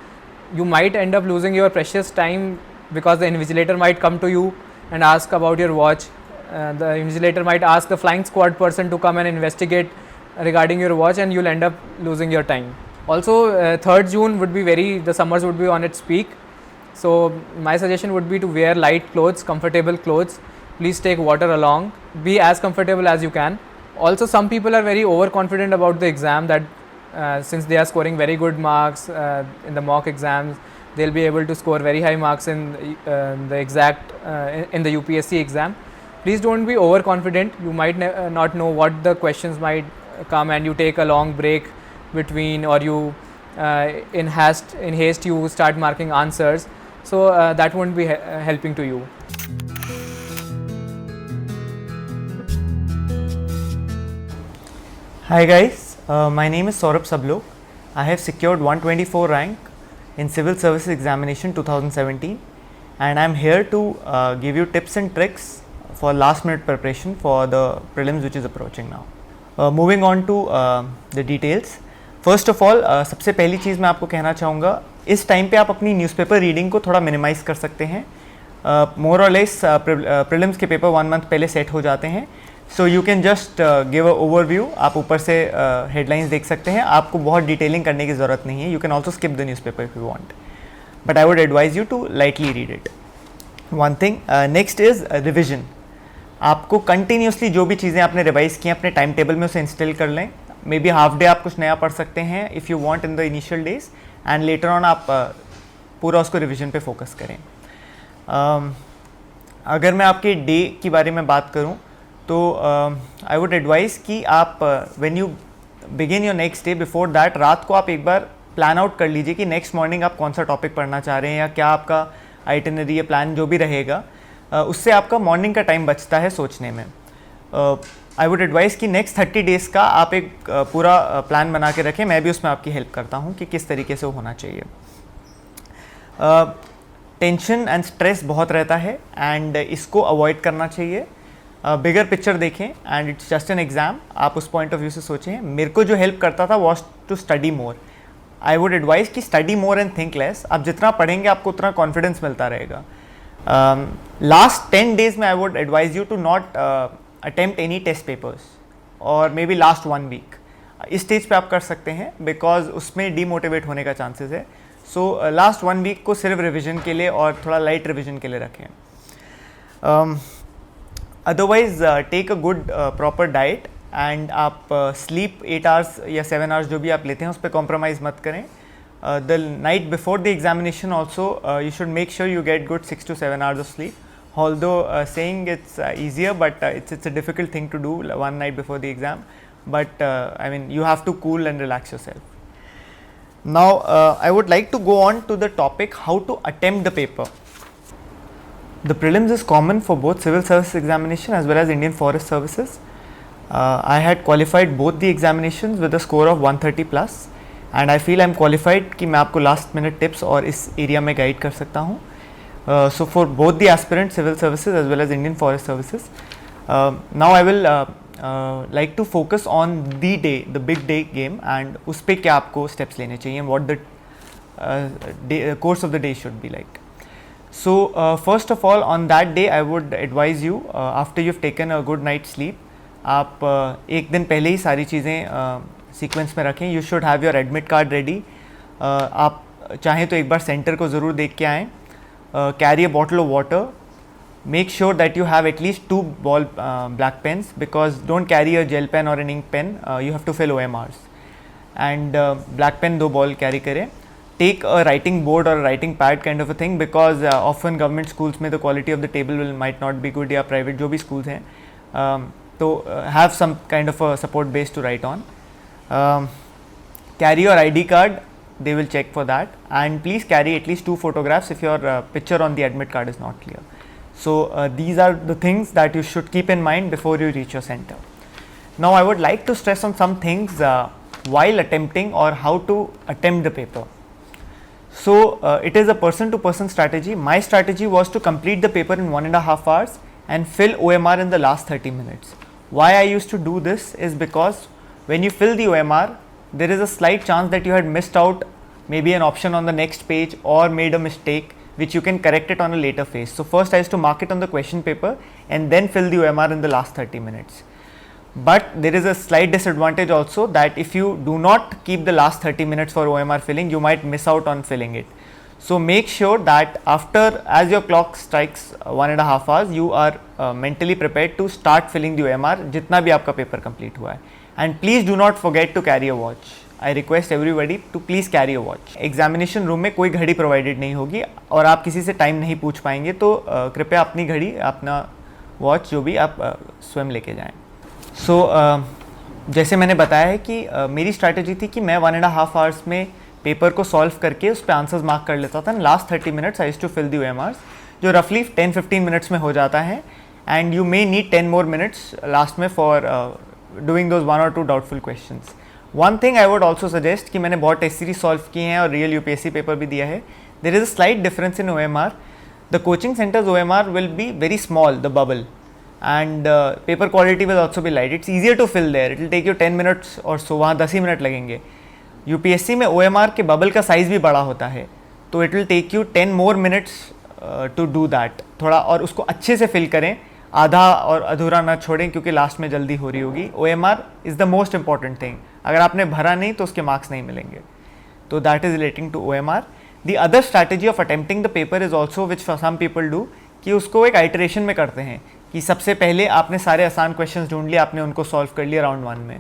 you might end up losing your precious time, because the invigilator might come to you and ask about your watch. The invigilator might ask the flying squad person to come and investigate regarding your watch, and you'll end up losing your time. Also 3rd June would be the summers would be on its peak. So my suggestion would be to wear light clothes, comfortable clothes. Please take water along. Be as comfortable as you can. Also, some people are very overconfident about the exam, that since they are scoring very good marks in the mock exams, they'll be able to score very high marks in in the UPSC exam. Please don't be overconfident. You might not know what the questions might come, and you take a long break between, or you in haste you start marking answers. So that won't be helping to you. Hi guys, my name is Saurabh Sablok. I have secured 124 rank in Civil Services Examination 2017, and I am here to give you tips and tricks for last minute preparation for the prelims which is approaching now. Moving on to the details. First of all, सबसे पहली चीज़ मैं आपको कहना चाहूँगा, इस time पे आप अपनी न्यूज़पेपर रीडिंग को थोड़ा मिनिमाइज़ कर सकते हैं. मोर और लेस प्रीलिम्स के पेपर 1 मंथ पहले सेट हो जाते हैं. So you can just give a overview. आप ऊपर से हेडलाइंस देख सकते हैं. आपको बहुत डिटेलिंग करने की ज़रूरत नहीं है. You can also skip the newspaper if you want, but I would advise you to lightly read it. One thing next is revision. आपको कंटिन्यूसली जो भी चीज़ें आपने रिवाइज की हैं अपने टाइम टेबल में उसे इंस्टॉल कर लें. मे बी हाफ डे आप कुछ नया पढ़ सकते हैं if you want in the initial days, and later on आप पूरा उसको रिवीजन पे फोकस करें. अगर मैं आपके डे की बारे में बात करूं तो आई वुड एडवाइस कि आप when you begin your next day, before that रात को आप एक बार प्लान आउट कर लीजिए कि नेक्स्ट मॉर्निंग आप कौन सा टॉपिक पढ़ना चाह रहे हैं या क्या आपका आइटिनरी या प्लान जो भी रहेगा. उससे आपका मॉर्निंग का टाइम बचता है सोचने में. आई वुड एडवाइस कि नेक्स्ट 30 डेज़ का आप एक पूरा प्लान बना के रखें. मैं भी उसमें आपकी हेल्प करता हूँ कि किस तरीके से होना चाहिए. टेंशन एंड स्ट्रेस बहुत रहता है एंड इसको अवॉइड करना चाहिए. बिगर पिक्चर देखें and it's just an exam. आप उस पॉइंट ऑफ व्यू से सोचें. मेरे को जो हेल्प करता था was to study more. I would advice कि study more and think less. आप जितना पढ़ेंगे आपको उतना कॉन्फिडेंस मिलता रहेगा. लास्ट 10 days में I would advise you to not attempt any test papers, और मे बी लास्ट 1 week. इस स्टेज पे आप कर सकते हैं बिकॉज उसमें डीमोटिवेट होने का चांसेस है. सो लास्ट 1 week को सिर्फ रिविजन के लिए और थोड़ा लाइट रिविजन के लिए रखें. Otherwise take a good proper diet and आप स्लीप 8 hours या 7 hours जो भी आप लेते हैं उस पर कॉम्प्रोमाइज़ मत करें. The night before the examination also you should make sure you get good 6 to 7 hours of sleep. Although saying it's easier, but it's a difficult thing to do one night before the exam. But I mean you have to cool and relax yourself. Now I would like to go on to the topic how to attempt the paper. The prelims is common for both civil service examination as well as Indian Forest Services. I had qualified both the examinations with a score of 130 plus. And I feel I am qualified कि मैं आपको last minute tips और इस area में guide कर सकता हूँ. So for both the aspirant civil services as well as Indian forest services, now I will like to focus on the day, the big day game, and उस पर क्या आपको स्टेप्स लेने चाहिए, what the course of the day should be like. So first of all on that day I would advise you after you have taken a good night sleep, आप एक दिन पहले ही सारी चीज़ें सीक्वेंस में रखें. You should have your admit card ready. आप चाहें तो एक बार सेंटर को ज़रूर देख के आएँ. Carry a bottle of water. Make sure that you have at least 2 ball black pens, because don't carry a gel pen or an ink pen. You have to fill OMRs. And black pen 2 ball carry करें. Take a writing board or a writing pad kind of a thing, because often government schools में the quality of the table might not be good, या private जो भी schools हैं, तो have some kind of a support base to write on. Carry your ID card, they will check for that, and please carry at least 2 photographs if your picture on the admit card is not clear. So these are the things that you should keep in mind before you reach your center. Now I would like to stress on some things while attempting or how to attempt the paper. So it is a person to person strategy. My strategy was to complete the paper in 1.5 hours and fill OMR in the last 30 minutes. Why I used to do this is because when you fill the OMR, there is a slight chance that you had missed out maybe an option on the next page or made a mistake, which you can correct it on a later phase. So first I used to mark it on the question paper and then fill the OMR in the last 30 minutes. But there is a slight disadvantage also, that if you do not keep the last 30 minutes for OMR filling, you might miss out on filling it. So make sure that after, as your clock strikes 1.5 hours, you are mentally prepared to start filling the OMR जितना भी आपका paper complete हुआ है. And please do not forget to carry a watch. I request everybody to please carry a watch. Examination room में कोई घड़ी provided नहीं होगी और आप किसी से टाइम नहीं पूछ पाएंगे, तो कृपया अपनी घड़ी, अपना वॉच जो भी आप स्वयं लेके जाएं. सो जैसे मैंने बताया है कि मेरी स्ट्रैटेजी थी कि मैं 1.5 hours में पेपर को सॉल्व करके उस पर आंसर्स मार्क कर लेता था. Last 30 minutes I used to fill the OMRs, जो रफली 10-15 minutes में हो जाता है. And you may need 10 more minutes last में for doing those 1 or 2 doubtful questions. One thing I would also suggest कि मैंने बहुत टेस्ट सीरीज सॉल्व किए हैं और रियल UPSC पेपर भी दिया है. There is a slight difference in OMR. The coaching center's OMR will be very small, the bubble, and paper quality will also be light. It's easier to fill there. It will take you 10 minutes और so, वहाँ 10 ही minute लगेंगे. UPSC में OMR के bubble का size भी बड़ा होता है, तो it will take you 10 more minutes to do that. थोड़ा और उसको अच्छे से फिल करें, आधा और अधूरा ना छोड़ें, क्योंकि लास्ट में जल्दी हो रही होगी. OMR is the most important thing. अगर आपने भरा नहीं तो उसके मार्क्स नहीं मिलेंगे. तो that is relating to OMR. The other strategy of attempting the paper is also, which some people do, कि उसको एक आइटरेशन में करते हैं कि सबसे पहले आपने सारे आसान क्वेश्चंस ढूंढ लिए, आपने उनको सॉल्व कर लिया राउंड 1 में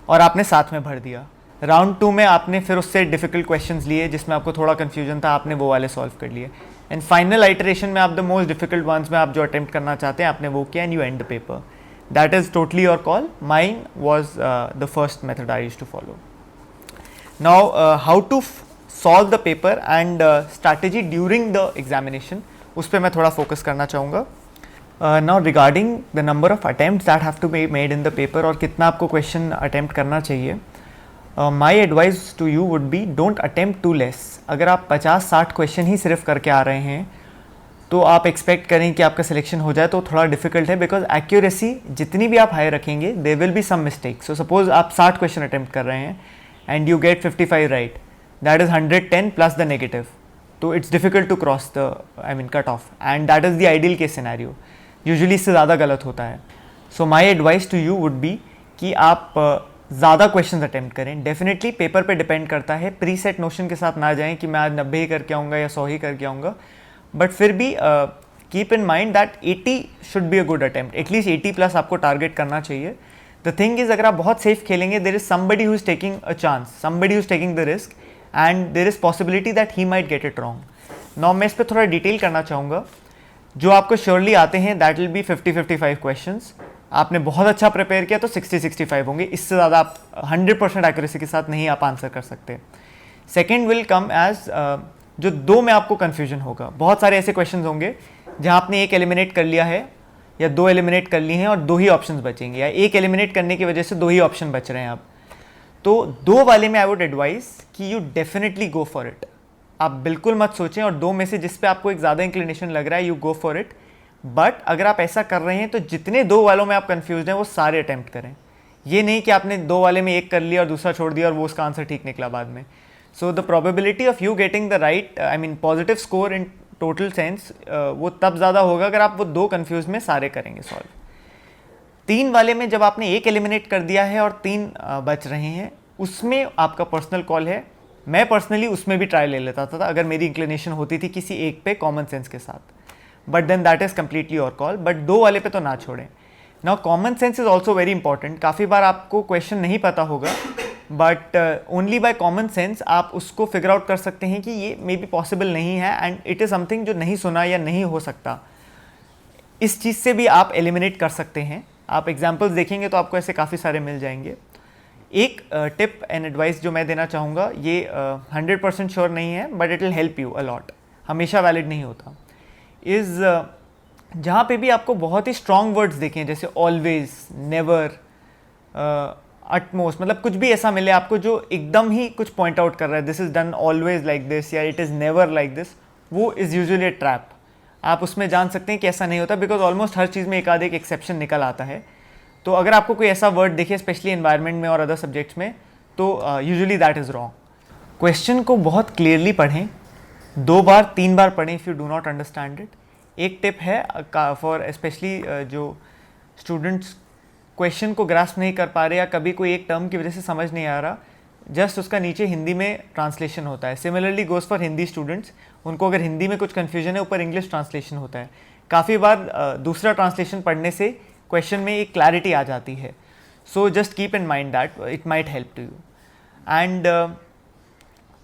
और आपने साथ में भर दिया। राउंड 2 में आपने फिर उससे डिफिकल्ट क्वेश्चंस लिए जिसमें आपको थोड़ा कन्फ्यूजन था, आपने वो वाले सॉल्व कर लिए। एंड फाइनल आइटरेशन में आप द मोस्ट डिफिकल्ट वंस में आप जो अटेम्प्ट करना चाहते हैं आपने वो किया and you end the paper. That is totally your call. Mine was the first method I used to follow. Now how to solve the paper and strategy during the examination, उस पर मैं थोड़ा फोकस करना चाहूँगा। Now regarding the number of attempts that have to be made in the paper, और कितना आपको question attempt करना चाहिए, my advice to you would be don't attempt to less. अगर आप 50-60 क्वेश्चन ही सिर्फ करके आ रहे हैं तो आप एक्सपेक्ट करें कि आपका सिलेक्शन हो जाए तो थोड़ा डिफिकल्ट है, बिकॉज एक्यूरेसी जितनी भी आप हाई रखेंगे there will be some mistake. So suppose आप 60 क्वेश्चन अटेम्प्ट कर रहे हैं and you get 55 right, that is 110 plus the negative, तो it's difficult to cross the cut off, and that is the ideal case scenario. Usually इससे ज़्यादा गलत होता है। So my advice to you would be कि आप ज़्यादा questions attempt करें। डेफिनेटली पेपर पे डिपेंड करता है, प्री सेट नोशन के साथ ना जाएं कि मैं आज 90 ही करके आऊँगा या 100 ही करके आऊँगा, बट फिर भी keep in mind that 80 should be a good attempt, at least 80 plus आपको टारगेट करना चाहिए। द थिंग इज, अगर आप बहुत सेफ खेलेंगे there is somebody who is taking a chance, somebody who is taking the risk and there is possibility that he might get it wrong. Now मैं इस पर थोड़ा डिटेल करना चाहूँगा। जो आपको श्योरली आते हैं दैट विल बी 50-55 क्वेश्चंस। आपने बहुत अच्छा प्रिपेयर किया तो 60-65 होंगे, इससे ज़्यादा आप 100% एक्यूरेसी के साथ नहीं आप आंसर कर सकते। सेकेंड विल कम एज जो 2 में आपको कन्फ्यूजन होगा। बहुत सारे ऐसे क्वेश्चन होंगे जहाँ आपने 1 एलिमिनेट कर लिया है या 2 एलिमिनेट कर लिए हैं और 2 ही ऑप्शन बचेंगे, या 1 एलिमिनेट करने की वजह से 2 ही ऑप्शन बच रहे हैं आप। तो 2 वाले में आई वुड एडवाइस कि you definitely go for it. आप बिल्कुल मत सोचें, और 2 में से जिस पे आपको एक ज़्यादा इंक्लिनेशन लग रहा है you go for it. But अगर आप ऐसा कर रहे हैं तो जितने 2 वालों में आप कंफ्यूज हैं वो सारे अटेम्प्ट करें। ये नहीं कि आपने 2 वाले में 1 कर लिया और दूसरा छोड़ दिया और वो उसका आंसर ठीक निकला बाद में। So the probability of you getting the right positive score in total sense वो तब ज़्यादा होगा अगर आप वो 2 कन्फ्यूज में सारे करेंगे सॉल्व। 3 वाले में जब आपने 1 एलिमिनेट कर दिया है और 3 बच रहे हैं, उसमें आपका पर्सनल कॉल है। मैं पर्सनली उसमें भी ट्राई ले लेता था अगर मेरी इंक्लिनेशन होती थी किसी एक पे कॉमन सेंस के साथ, but then that is completely your call. But 2 वाले पे तो ना छोड़ें। Now common sense is also very important. काफ़ी बार आपको क्वेश्चन नहीं पता होगा, but only by common sense आप उसको फिगर आउट कर सकते हैं कि ये मे बी पॉसिबल नहीं है एंड इट इज़ समथिंग जो नहीं सुना या नहीं हो सकता। इस चीज़ से भी आप एलिमिनेट कर सकते हैं। आप एग्जाम्पल्स देखेंगे तो आपको ऐसे काफ़ी सारे मिल जाएंगे। एक टिप एंड एडवाइस जो मैं देना चाहूँगा, ये 100% श्योर नहीं है but it will help you a lot, हमेशा वैलिड नहीं होता, इज़ जहाँ पे भी आपको बहुत ही स्ट्रॉन्ग वर्ड्स देखें जैसे ऑलवेज, नेवर, अटमोस्ट, मतलब कुछ भी ऐसा मिले आपको जो एकदम ही कुछ पॉइंट आउट कर रहा है, this is done always like this या it is never like this, वो इज़ यूजुअली अ ट्रैप। आप उसमें जान सकते हैं कि ऐसा नहीं होता, बिकॉज ऑलमोस्ट हर चीज़ में एक आध एक एक्सेप्शन निकल आता है। तो अगर आपको कोई ऐसा वर्ड दिखे स्पेशली एनवायरनमेंट में और अदर सब्जेक्ट्स में, तो usually that is wrong. Question को बहुत क्लियरली पढ़ें, 2 बार 3 बार पढ़ें if you do not understand it. एक टिप है फॉर स्पेशली जो स्टूडेंट्स क्वेश्चन को ग्रास्प नहीं कर पा रहे या कभी कोई एक टर्म की वजह से समझ नहीं आ रहा, जस्ट उसका नीचे हिंदी में ट्रांसलेशन होता है। Similarly goes for Hindi students, उनको अगर हिंदी में कुछ कन्फ्यूजन है ऊपर इंग्लिश ट्रांसलेशन होता है। काफ़ी बार दूसरा ट्रांसलेशन पढ़ने से क्वेश्चन में एक क्लैरिटी आ जाती है। So just keep in mind that it might help to you. And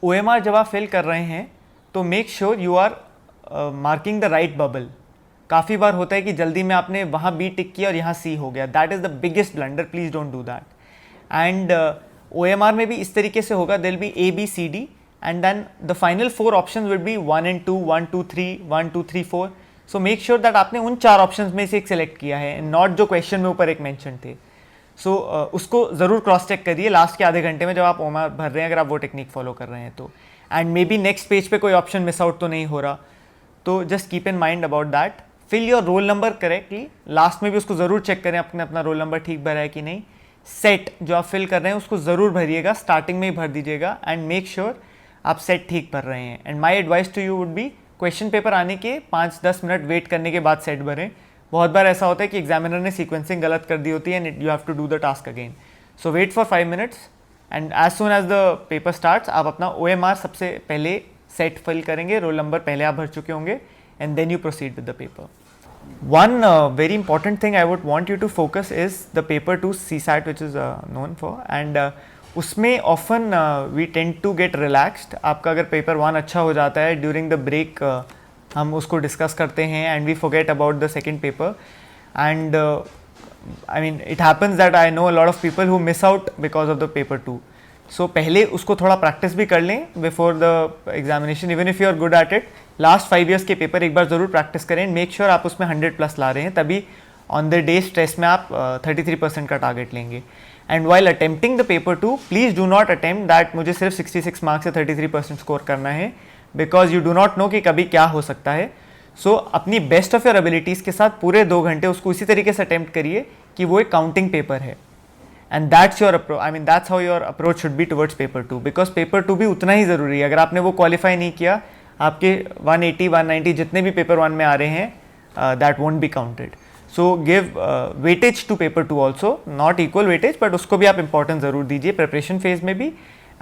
OMR जब आप फिल कर रहे हैं तो make sure you are marking the right bubble. काफ़ी बार होता है कि जल्दी में आपने वहाँ B टिक किया और यहाँ C हो गया, that is the biggest blunder, please don't do that. And OMR में भी इस तरीके से होगा, there will be A B C D and then the final 4 options will be 1 and 2, 1 2 3, 1 2 3 4। So make sure that आपने उन 4 ऑप्शंस में से एक सेलेक्ट किया है, नॉट जो क्वेश्चन में ऊपर एक मेंशन थे। सो उसको ज़रूर क्रॉस चेक करिए लास्ट के आधे घंटे में जब आप OMR भर रहे हैं, अगर आप वो टेक्निक फॉलो कर रहे हैं तो। And may be next page पे कोई ऑप्शन मिस आउट तो नहीं हो रहा, तो just keep in mind about that. Fill your roll number correctly, last में भी उसको ज़रूर चेक करें अपने अपना रोल नंबर ठीक भरा है कि नहीं। सेट जो आप फिल कर रहे हैं उसको ज़रूर भरिएगा, स्टार्टिंग में ही भर दीजिएगा एंड मेक श्योर आप सेट ठीक भर रहे हैं। And my advice to you would be question paper आने के 5-10 मिनट वेट करने के बाद सेट भरें। बहुत बार ऐसा होता है कि एग्जामिनर ने सीक्वेंसिंग गलत कर दी होती है and you have to do the task again. So wait for 5 minutes and as soon as the paper starts आप अपना OMR सबसे पहले सेट फिल करेंगे, रोल नंबर पहले आप भर चुके होंगे and then you proceed with the paper. One very important thing I would want you to focus is the paper 2 CSAT, which is known for, and उसमें often we tend to get relaxed. आपका अगर paper 1 अच्छा हो जाता है, during the break हम उसको discuss करते हैं and we forget about the second paper, and I mean it happens that I know a lot of people who miss out because of the paper 2. So पहले उसको थोड़ा practice भी कर लें before the examination, even if you are good at it. Last 5 years के paper एक बार ज़रूर practice करें, मेक श्योर आप उसमें 100+ ला रहे हैं, तभी ऑन द डे स्ट्रेस में आप 33% का टारगेट लेंगे. And while attempting the paper 2, please do not attempt that मुझे सिर्फ 66 मार्क्स से 33% स्कोर करना है, because you do not know कि कभी क्या हो सकता है. सो अपनी बेस्ट ऑफ योर एबिलिटीज़ के साथ पूरे 2 घंटे उसको इसी तरीके से अटेम्प्ट करिए कि वो एक काउंटिंग पेपर है. And that's your approach, I mean that's how your approach should be towards paper 2, because paper 2 भी उतना ही ज़रूरी है. अगर आपने वो क्वालिफाई नहीं किया, आपके 180 190 जितने भी पेपर 1 में आ रहे हैं, that won't be counted. So give weightage to paper 2 also, not equal weightage, but उसको भी आप इंपॉर्टेंस ज़रूर दीजिए प्रिपरेशन फेज में भी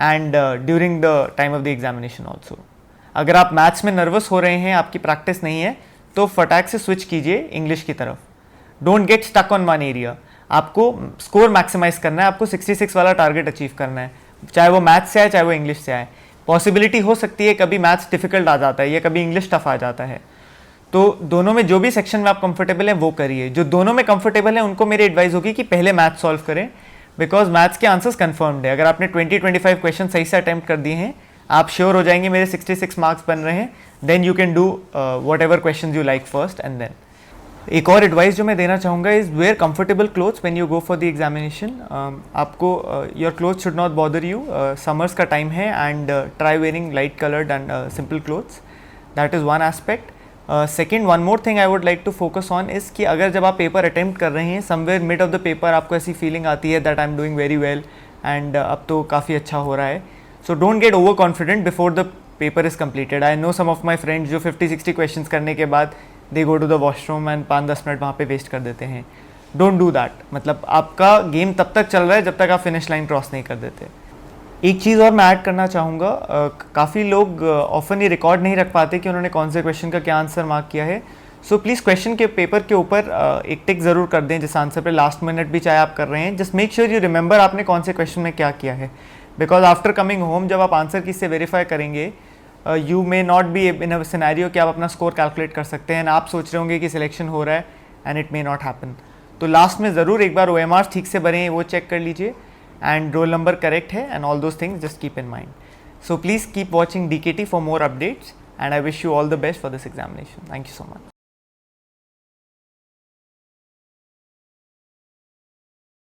and during the time of the examination also. अगर आप मैथ्स में नर्वस हो रहे हैं, आपकी प्रैक्टिस नहीं है, तो फटाक से स्विच कीजिए इंग्लिश की तरफ. Don't get stuck on one area. आपको स्कोर मैक्सिमाइज करना है, आपको 66 वाला टारगेट अचीव करना है, चाहे वो मैथ्स से आए चाहे वो इंग्लिश से आए. पॉसिबिलिटी हो सकती है कभी मैथ्स डिफिकल्ट आ जाता है या कभी इंग्लिश टफ आ जाता है, तो दोनों में जो भी सेक्शन में आप कंफर्टेबल हैं वो करिए. जो दोनों में कंफर्टेबल हैं उनको मेरी एडवाइस होगी कि पहले मैथ्स सॉल्व करें, बिकॉज मैथ्स के आंसर्स कंफर्म्ड है. अगर आपने 20-25 क्वेश्चन सही से अटैम्प्ट कर दिए हैं, आप श्योर हो जाएंगे मेरे 66 मार्क्स बन रहे हैं, then you can do whatever question you like first. And then एक और एडवाइस जो मैं देना चाहूँगा is wear comfortable clothes when you go for the examination. आपको your clothes should not bother you. Summers का टाइम है and try wearing light coloured and simple clothes. That is one aspect. Second, one more thing I would like to focus on is कि अगर जब आप paper attempt कर रहे हैं, somewhere mid of the paper आपको ऐसी फीलिंग आती है that I am doing very well and अब तो काफ़ी अच्छा हो रहा है. So don't get over confident before the paper is completed. I know some of my friends जो 50-60 क्वेश्चन करने के बाद they go to the washroom and 5-10 minute वहाँ पे वेस्ट कर देते हैं. Don't do that. मतलब आपका गेम तब तक चल रहा है जब तक आप फिनिश लाइन क्रॉस नहीं कर देते. एक चीज़ और मैं ऐड करना चाहूँगा, काफ़ी लोग ऑफन ये रिकॉर्ड नहीं रख पाते कि उन्होंने कौन से क्वेश्चन का क्या आंसर मार्क किया है. सो प्लीज़ क्वेश्चन के पेपर के ऊपर एक टिक ज़रूर कर दें जिस आंसर पे लास्ट मिनट भी चाहे आप कर रहे हैं. Just make sure you remember आपने कौन से क्वेश्चन में क्या किया है, बिकॉज आफ्टर कमिंग होम जब आप आंसर की से वेरीफाई करेंगे, you may not be in a scenario कि आप अपना स्कोर कैलकुलेट कर सकते हैं, आप सोच रहे होंगे कि सिलेक्शन हो रहा है and it may not happen. तो लास्ट में ज़रूर एक बार OMR ठीक से भरें, वो चेक कर लीजिए, एंड रोल नंबर करेक्ट है and all those things just keep in mind. So please keep watching DKT for more updates and I wish you all the best for this examination. Thank you so much.